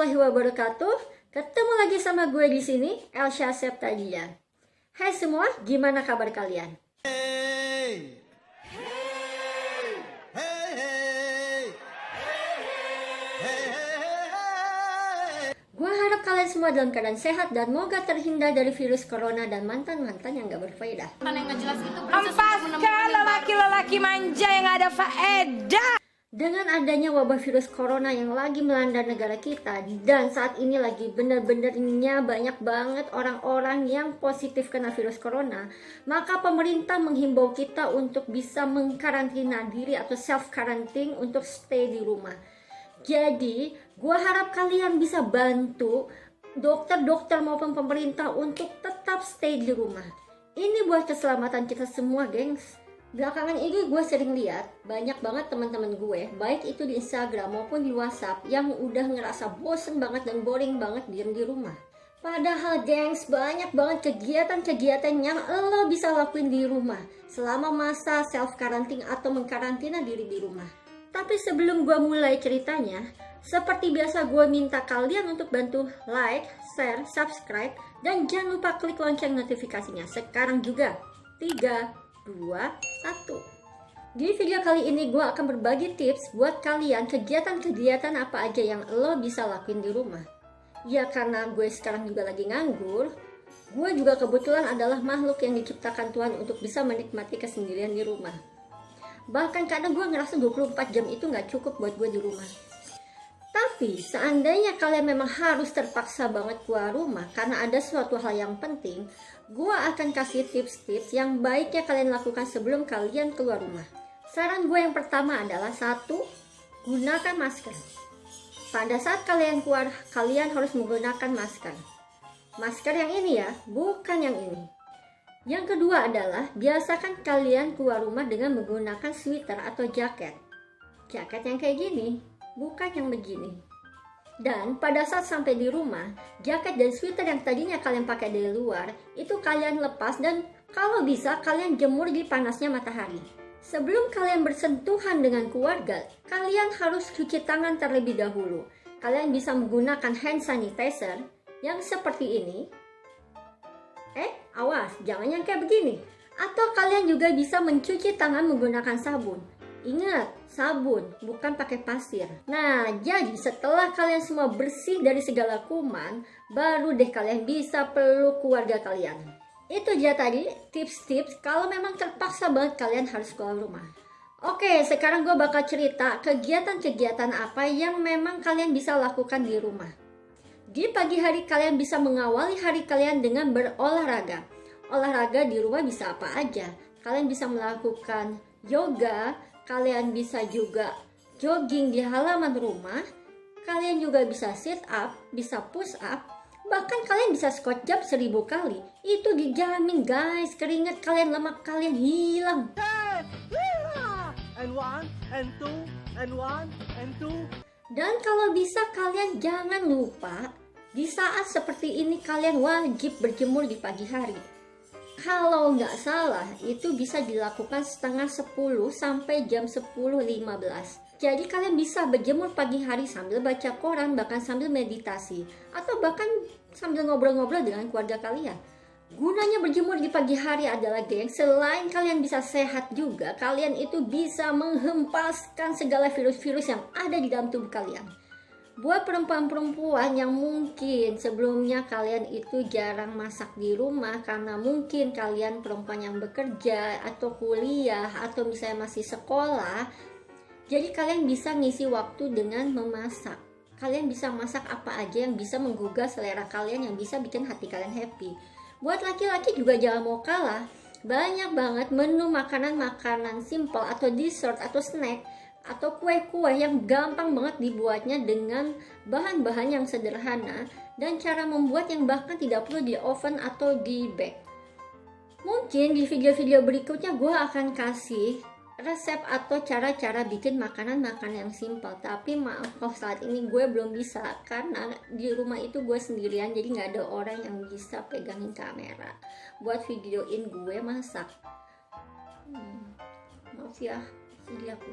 warahmatullahi wabarakatuh. Ketemu lagi sama gue di sini, Elsha Septadia. Hai semua, gimana kabar kalian? Hey! Hey! Hey! Hey! Hey! Gue harap kalian semua dalam keadaan sehat dan moga terhindar dari virus corona dan mantan-mantan yang gak berfaedah. Yang nggak jelas itu Empaskan lelaki-lelaki manja yang ada faedah. Dengan adanya wabah virus corona yang lagi melanda negara kita, dan saat ini lagi bener-benernya banyak banget orang-orang yang positif kena virus corona, maka pemerintah menghimbau kita untuk bisa mengkarantina diri atau self-quarantine untuk stay di rumah. Jadi, gua harap kalian bisa bantu dokter-dokter maupun pemerintah untuk tetap stay di rumah. Ini buat keselamatan kita semua, gengs. Belakangan ini gue sering lihat banyak banget teman-teman gue, baik itu di Instagram maupun di WhatsApp, yang udah ngerasa bosen banget dan boring banget diem di rumah. Padahal gengs, banyak banget kegiatan-kegiatan yang lo bisa lakuin di rumah selama masa self-quarantine atau mengkarantina diri di rumah. Tapi sebelum gue mulai ceritanya, seperti biasa gue minta kalian untuk bantu like, share, subscribe, dan jangan lupa klik lonceng notifikasinya sekarang juga. 3, 2, 1. Di video kali ini gue akan berbagi tips buat kalian kegiatan-kegiatan apa aja yang lo bisa lakuin di rumah. Ya karena gue sekarang juga lagi nganggur, gue juga kebetulan adalah makhluk yang diciptakan Tuhan untuk bisa menikmati kesendirian di rumah. Bahkan kadang gue ngerasa 24 jam itu gak cukup buat gue di rumah. Tapi seandainya kalian memang harus terpaksa banget keluar rumah karena ada suatu hal yang penting, gue akan kasih tips-tips yang baiknya kalian lakukan sebelum kalian keluar rumah. Saran gue yang pertama adalah 1. Gunakan masker. Pada saat kalian keluar, kalian harus menggunakan masker. Masker yang ini ya, bukan yang ini. Yang kedua adalah biasakan kalian keluar rumah dengan menggunakan sweater atau jaket. Jaket yang kayak gini, bukan yang begini. Dan pada saat sampai di rumah, jaket dan sweater yang tadinya kalian pakai dari luar, itu kalian lepas dan kalau bisa kalian jemur di panasnya matahari. Sebelum kalian bersentuhan dengan keluarga, kalian harus cuci tangan terlebih dahulu. Kalian bisa menggunakan hand sanitizer yang seperti ini. Awas, jangan yang kayak begini. Atau kalian juga bisa mencuci tangan menggunakan sabun. Ingat, sabun, bukan pakai pasir. Nah, jadi setelah kalian semua bersih dari segala kuman, baru deh kalian bisa peluk keluarga kalian. Itu dia tadi tips-tips kalau memang terpaksa banget kalian harus keluar rumah. Oke, sekarang gue bakal cerita kegiatan-kegiatan apa yang memang kalian bisa lakukan di rumah. Di pagi hari kalian bisa mengawali hari kalian dengan berolahraga. Olahraga di rumah bisa apa aja. Kalian bisa melakukan yoga, kalian bisa juga jogging di halaman rumah, kalian juga bisa sit up, bisa push up, bahkan kalian bisa squat jump 1000 kali. Itu dijamin guys, keringat kalian, lemak kalian hilang. And one, and two, and one, and two. Dan kalau bisa kalian jangan lupa, di saat seperti ini kalian wajib berjemur di pagi hari. Kalau nggak salah, itu bisa dilakukan setengah 10 sampai jam 10.15. Jadi kalian bisa berjemur pagi hari sambil baca koran, bahkan sambil meditasi. Atau bahkan sambil ngobrol-ngobrol dengan keluarga kalian. Gunanya berjemur di pagi hari adalah geng, selain kalian bisa sehat juga, kalian itu bisa menghempaskan segala virus-virus yang ada di dalam tubuh kalian. Buat perempuan-perempuan yang mungkin sebelumnya kalian itu jarang masak di rumah karena mungkin kalian perempuan yang bekerja atau kuliah atau misalnya masih sekolah, jadi kalian bisa ngisi waktu dengan memasak. Kalian bisa masak apa aja yang bisa menggugah selera kalian, yang bisa bikin hati kalian happy. Buat laki-laki juga jangan mau kalah, banyak banget menu makanan-makanan simple atau dessert atau snack atau kue-kue yang gampang banget dibuatnya dengan bahan-bahan yang sederhana dan cara membuat yang bahkan tidak perlu di oven atau di bake. Mungkin di video-video berikutnya gue akan kasih resep atau cara-cara bikin makanan-makanan yang simpel. Tapi maaf kalau saat ini gue belum bisa karena di rumah itu gue sendirian, jadi nggak ada orang yang bisa pegangin kamera buat videoin gue masak. Maaf ya, jadi aku.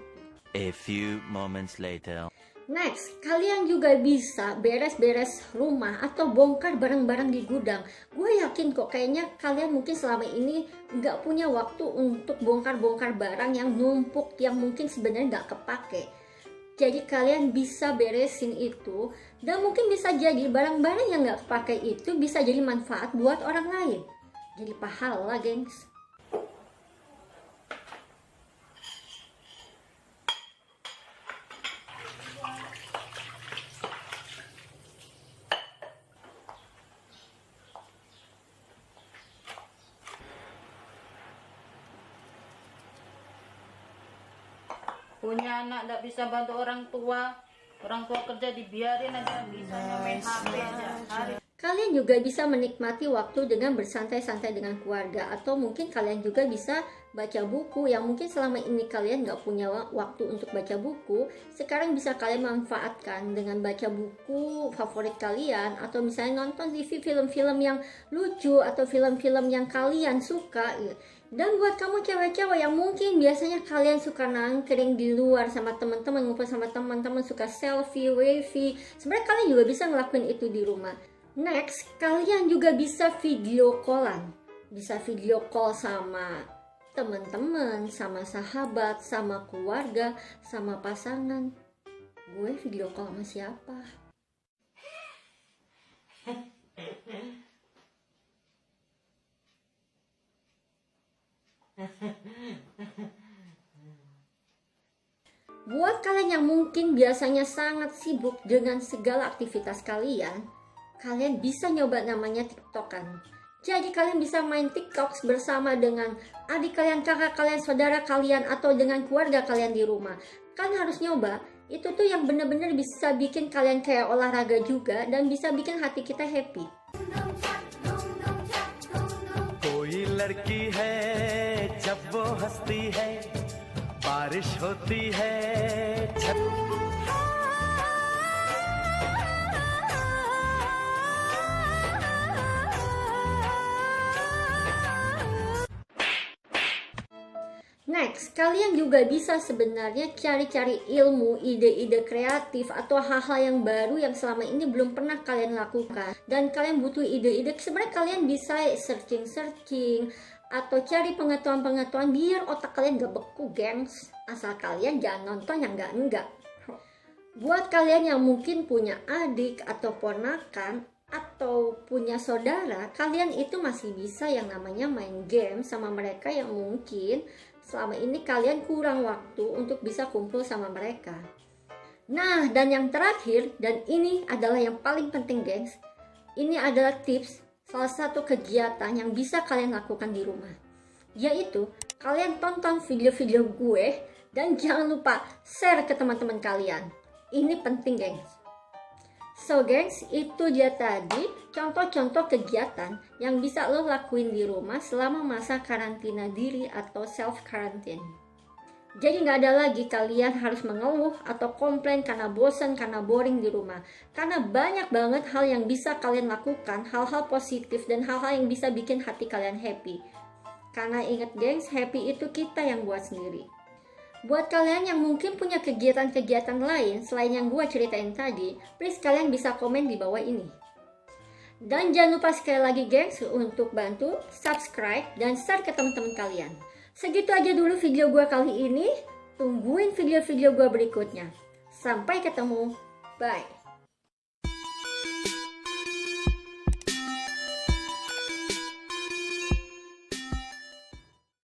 A few moments later. Next, kalian juga bisa beres-beres rumah atau bongkar barang-barang di gudang. Gue yakin kok kayaknya kalian mungkin selama ini nggak punya waktu untuk bongkar-bongkar barang yang numpuk yang mungkin sebenarnya nggak kepake. Jadi kalian bisa beresin itu dan mungkin bisa jadi barang-barang yang nggak kepake itu bisa jadi manfaat buat orang lain. Jadi pahala, gengs. Punya anak nggak bisa bantu orang tua kerja dibiarin aja, bisanya main HP aja. Kalian juga bisa menikmati waktu dengan bersantai-santai dengan keluarga, atau mungkin kalian juga bisa baca buku yang mungkin selama ini kalian nggak punya waktu untuk baca buku. Sekarang bisa kalian manfaatkan dengan baca buku favorit kalian, atau misalnya nonton TV film-film yang lucu atau film-film yang kalian suka. Dan buat kamu cewek-cewek yang mungkin biasanya kalian suka nangkring di luar sama teman-teman, ngumpul sama teman-teman, suka selfie, wavy, sebenarnya kalian juga bisa ngelakuin itu di rumah. Next, kalian juga bisa video callan. Bisa video call sama teman-teman, sama sahabat, sama keluarga, sama pasangan. Gue video call sama siapa? Buat kalian yang mungkin biasanya sangat sibuk dengan segala aktivitas kalian bisa nyoba namanya TikTokan. Jadi kalian bisa main TikTok bersama dengan adik kalian, kakak kalian, saudara kalian, atau dengan keluarga kalian di rumah. Kalian harus nyoba, itu tuh yang bener-bener bisa bikin kalian kayak olahraga juga dan bisa bikin hati kita happy. कोई लड़की है जब वो हंसती है बारिश होती है Next, kalian juga bisa sebenarnya cari-cari ilmu, ide-ide kreatif, atau hal-hal yang baru yang selama ini belum pernah kalian lakukan. Dan kalian butuh ide-ide, sebenarnya kalian bisa searching, atau cari pengetahuan-pengetahuan biar otak kalian gak beku, gengs. Asal kalian jangan nonton yang enggak. Buat kalian yang mungkin punya adik atau ponakan, atau punya saudara, kalian itu masih bisa yang namanya main game sama mereka yang mungkin selama ini kalian kurang waktu untuk bisa kumpul sama mereka. Nah, dan yang terakhir, dan ini adalah yang paling penting, gengs, ini adalah tips salah satu kegiatan yang bisa kalian lakukan di rumah, yaitu kalian tonton video-video gue dan jangan lupa share ke teman-teman kalian. Ini penting, gengs. So gengs, itu dia tadi contoh-contoh kegiatan yang bisa lo lakuin di rumah selama masa karantina diri atau self quarantine. Jadi nggak ada lagi kalian harus mengeluh atau komplain karena bosan, karena boring di rumah. Karena banyak banget hal yang bisa kalian lakukan, hal-hal positif dan hal-hal yang bisa bikin hati kalian happy. Karena ingat gengs, happy itu kita yang buat sendiri. Buat kalian yang mungkin punya kegiatan-kegiatan lain selain yang gue ceritain tadi, please kalian bisa komen di bawah ini. Dan jangan lupa sekali lagi gengs untuk bantu subscribe dan share ke teman-teman kalian. Segitu aja dulu video gue kali ini. Tungguin video-video gue berikutnya. Sampai ketemu. Bye.